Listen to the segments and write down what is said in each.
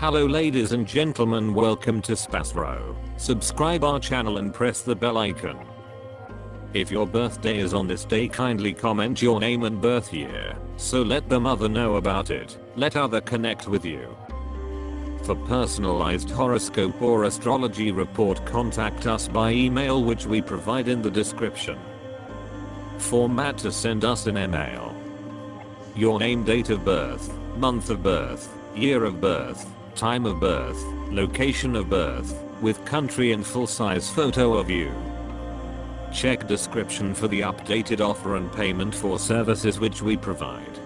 Hello ladies and gentlemen, welcome to SPASRO. Subscribe our channel and press the bell icon. If your birthday is on this day, kindly comment your name and birth year, so let the mother know about it. Let other connect with you. For personalized horoscope or astrology report, contact us by email, which we provide in the description. Format to send us an email: your name, date of birth, month of birth, year of birth, time of birth, location of birth, with country and full-size photo of you. Check description for the updated offer and payment for services which we provide.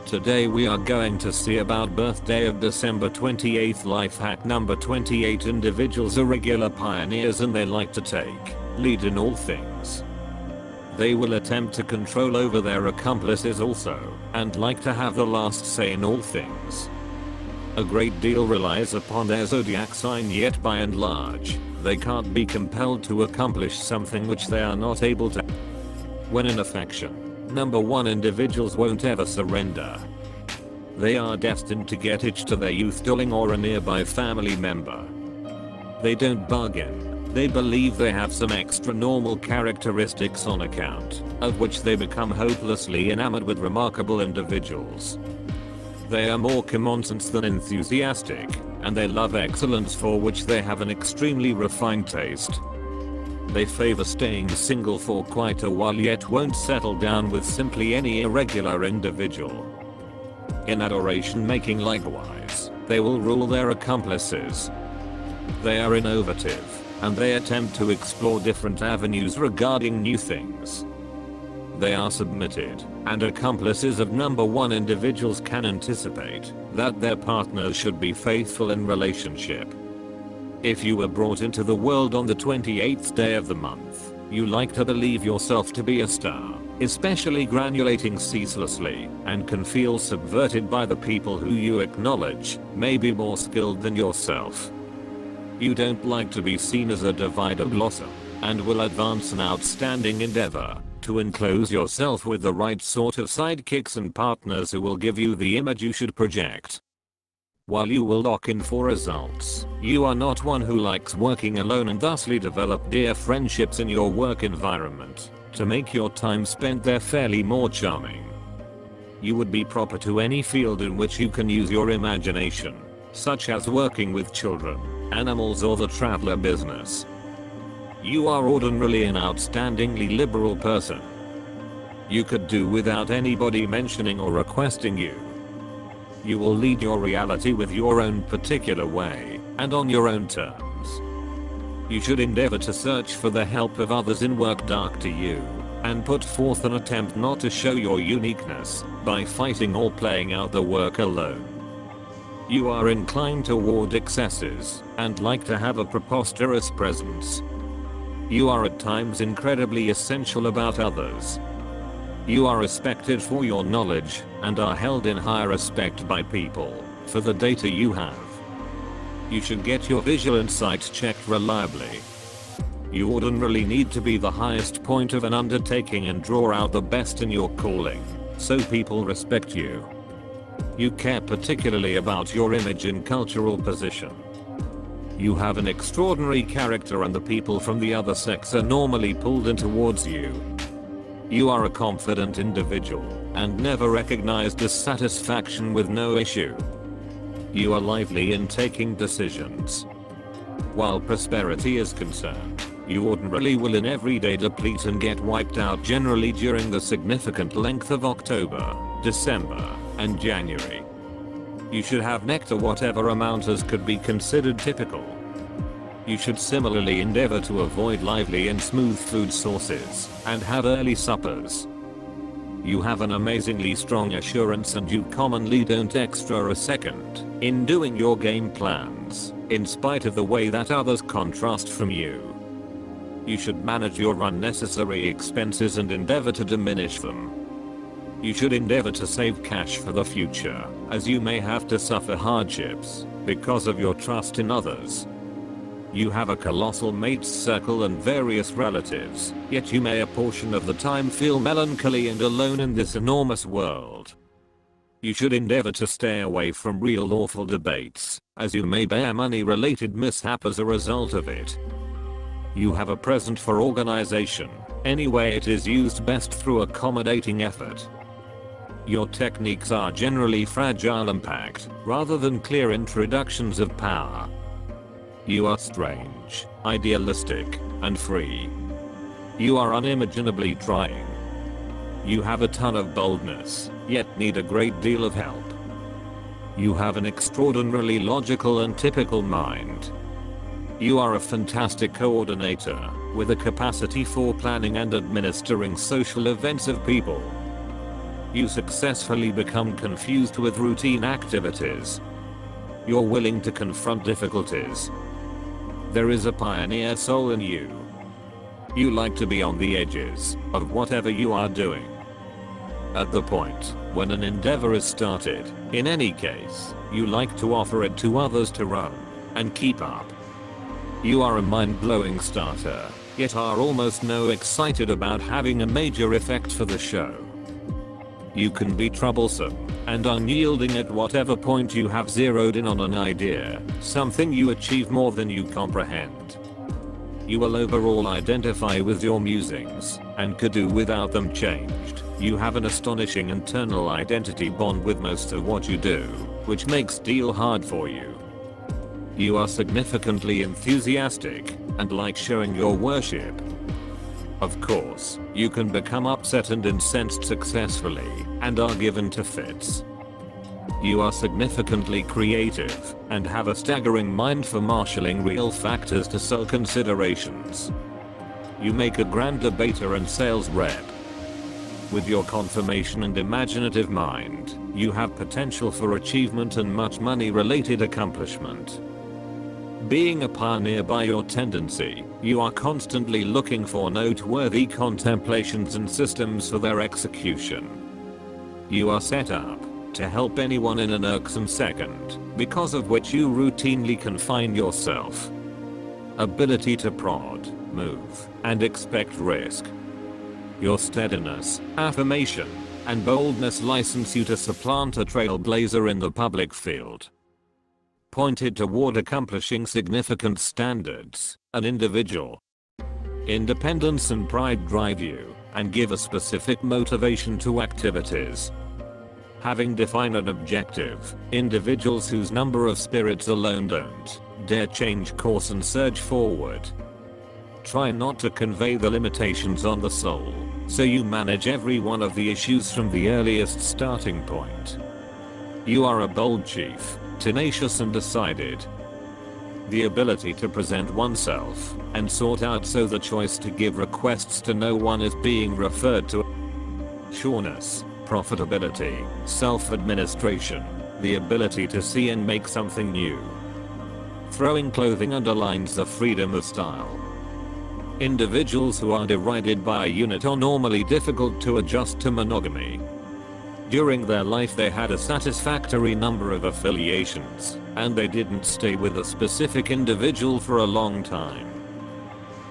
Today we are going to see about birthday of December 28th. Life hack number 28. Individuals are regular pioneers and they like to take lead in all things. They will attempt to control over their accomplices also, and like to have the last say in all things. A great deal relies upon their zodiac sign, yet by and large, they can't be compelled to accomplish something which they are not able to. When in affection, number 1, individuals won't ever surrender. They are destined to get hitched to their youth darling or a nearby family member. They don't bargain. They believe they have some extra normal characteristics on account of which they become hopelessly enamored with remarkable individuals. They are more common sense than enthusiastic, and they love excellence, for which they have an extremely refined taste. They favor staying single for quite a while, yet won't settle down with simply any irregular individual. In adoration making likewise, they will rule their accomplices. They are innovative, and they attempt to explore different avenues regarding new things. They are submitted, and accomplices of number 1 individuals can anticipate that their partners should be faithful in relationship. If you were brought into the world on the 28th day of the month, you like to believe yourself to be a star, especially granulating ceaselessly, and can feel subverted by the people who you acknowledge may be more skilled than yourself. You don't like to be seen as a divider blossom, and will advance an outstanding endeavor to enclose yourself with the right sort of sidekicks and partners who will give you the image you should project. While you will lock in for results, you are not one who likes working alone, and thusly develop dear friendships in your work environment to make your time spent there fairly more charming. You would be proper to any field in which you can use your imagination, such as working with children, animals, or the traveler business. You are ordinarily an outstandingly liberal person. You could do without anybody mentioning or requesting you. You will lead your reality with your own particular way, and on your own terms. You should endeavor to search for the help of others in work dark to you, and put forth an attempt not to show your uniqueness by fighting or playing out the work alone. You are inclined toward excesses, and like to have a preposterous presence. You are at times incredibly essential about others. You are respected for your knowledge, and are held in high respect by people for the data you have. You should get your visual insight checked reliably. You ordinarily need to be the highest point of an undertaking and draw out the best in your calling, so people respect you. You care particularly about your image and cultural position. You have an extraordinary character, and the people from the other sex are normally pulled in towards you. You are a confident individual, and never recognize dissatisfaction with no issue. You are lively in taking decisions. While prosperity is concerned, you ordinarily will in every day deplete and get wiped out, generally during the significant length of October, December, and January. You should have nectar whatever amount as could be considered typical. You should similarly endeavor to avoid lively and smooth food sources, and have early suppers. You have an amazingly strong assurance, and you commonly don't extra a second in doing your game plans, in spite of the way that others contrast from you. You should manage your unnecessary expenses and endeavor to diminish them. You should endeavor to save cash for the future, as you may have to suffer hardships because of your trust in others. You have a colossal mate's circle and various relatives, yet you may a portion of the time feel melancholy and alone in this enormous world. You should endeavor to stay away from real awful debates, as you may bear money-related mishap as a result of it. You have a present for organization, anyway it is used best through accommodating effort. Your techniques are generally fragile and packed, rather than clear introductions of power. You are strange, idealistic, and free. You are unimaginably trying. You have a ton of boldness, yet need a great deal of help. You have an extraordinarily logical and typical mind. You are a fantastic coordinator, with a capacity for planning and administering social events of people. You successfully become confused with routine activities. You're willing to confront difficulties. There is a pioneer soul in you. You like to be on the edges of whatever you are doing. At the point when an endeavor is started, in any case, you like to offer it to others to run and keep up. You are a mind-blowing starter, yet are almost no excited about having a major effect for the show. You can be troublesome and unyielding at whatever point you have zeroed in on an idea, something you achieve more than you comprehend. You will overall identify with your musings and could do without them changed. You have an astonishing internal identity bond with most of what you do, which makes deal hard for you. You are significantly enthusiastic and like showing your worship. Of course, you can become upset and incensed successfully and are given to fits. You are significantly creative and have a staggering mind for marshalling real factors to sell considerations. You make a grand debater and sales rep. With your confirmation and imaginative mind, you have potential for achievement and much money-related accomplishment. Being a pioneer by your tendency, you are constantly looking for noteworthy contemplations and systems for their execution. You are set up to help anyone in an irksome second, because of which you routinely confine yourself. Ability to prod, move, and expect risk. Your steadiness, affirmation, and boldness license you to supplant a trailblazer in the public field. Pointed toward accomplishing significant standards, an individual. Independence and pride drive you, and give a specific motivation to activities. Having defined an objective, individuals whose number of spirits alone don't dare change course and surge forward. Try not to convey the limitations on the soul, so you manage every one of the issues from the earliest starting point. You are a bold chief, tenacious and decided. The ability to present oneself and sort out so the choice to give requests to no one is being referred to. Sureness, profitability, self-administration, the ability to see and make something new. Throwing clothing underlines the freedom of style. Individuals who are derided by a unit are normally difficult to adjust to monogamy. During their life they had a satisfactory number of affiliations, and they didn't stay with a specific individual for a long time.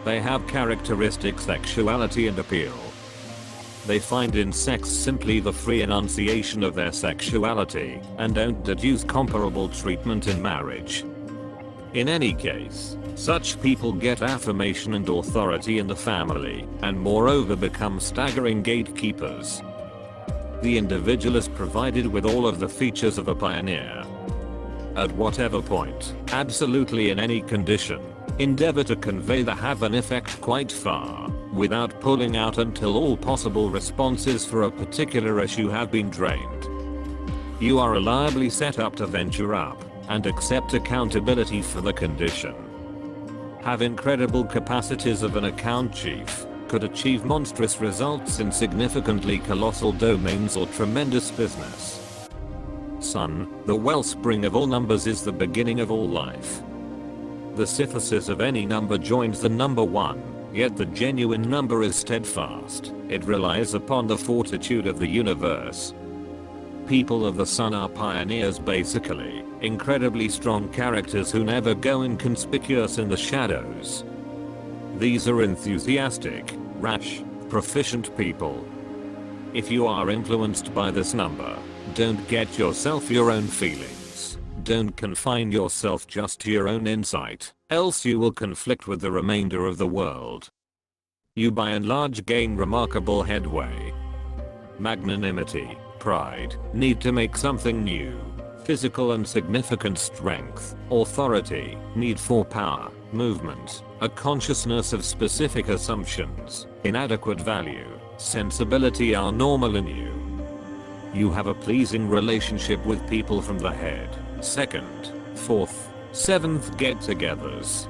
They have characteristic sexuality and appeal. They find in sex simply the free enunciation of their sexuality, and don't deduce comparable treatment in marriage. In any case, such people get affirmation and authority in the family, and moreover become staggering gatekeepers. The individual is provided with all of the features of a pioneer. At whatever point, absolutely in any condition, endeavor to convey the have an effect quite far, without pulling out until all possible responses for a particular issue have been drained. You are reliably set up to venture up, and accept accountability for the condition. Have incredible capacities of an account chief, could achieve monstrous results in significantly colossal domains or tremendous business. Sun, the wellspring of all numbers, is the beginning of all life. The synthesis of any number joins the number 1, yet the genuine number is steadfast. It relies upon the fortitude of the universe. People of the sun are pioneers basically, incredibly strong characters who never go inconspicuous in the shadows. These are enthusiastic, rash, proficient people. If you are influenced by this number, Don't get yourself your own feelings. Don't confine yourself just to your own insight, else you will conflict with the remainder of the world. You by and large gain remarkable headway. Magnanimity, pride, need to make something new. Physical and significant strength, authority, need for power, movement, a consciousness of specific assumptions, inadequate value, sensibility are normal in you. You have a pleasing relationship with people from the head, 2nd, 4th, 7th get-togethers.